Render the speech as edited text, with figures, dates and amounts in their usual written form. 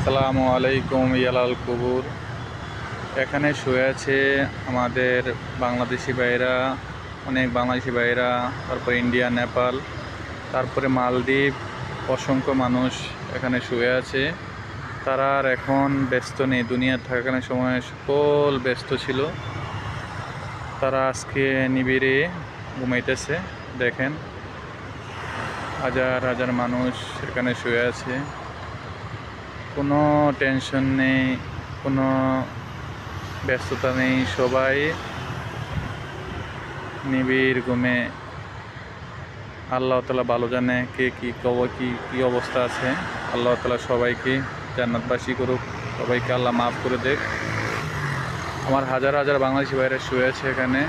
আসসালামু আলাইকুম ইয়ালাল কুবুর। এখানে শুয়ে আছে আমাদের বাংলাদেশি ভাইরা, অনেক বাংলাদেশি ভাইরা, তারপর ইন্ডিয়া, নেপাল, তারপরে মালদ্বীপ। অসংখ্য মানুষ এখানে শুয়ে আছে। তারা আর এখন ব্যস্ত নেই, দুনিয়ার থাকাকালীন সময় সকল ব্যস্ত ছিল। তারা আজকে নিবিড়ে ঘুমাইতেছে। দেখেন, হাজার হাজার মানুষ এখানে শুয়ে আছে। কোনো টেনশন নেই, কোনো ব্যস্ততা নেই, সবাই নিবিড় ঘুমে। আল্লাহ তাআলা ভালো জানে কে কী অবস্থা আছে। আল্লাহ তাআলা সবাইকে জান্নাতবাসী করুক, সবাইকে আল্লাহ মাফ করে দেখ। আমার হাজার হাজার বাংলাদেশি ভাইরা শুয়ে আছে এখানে।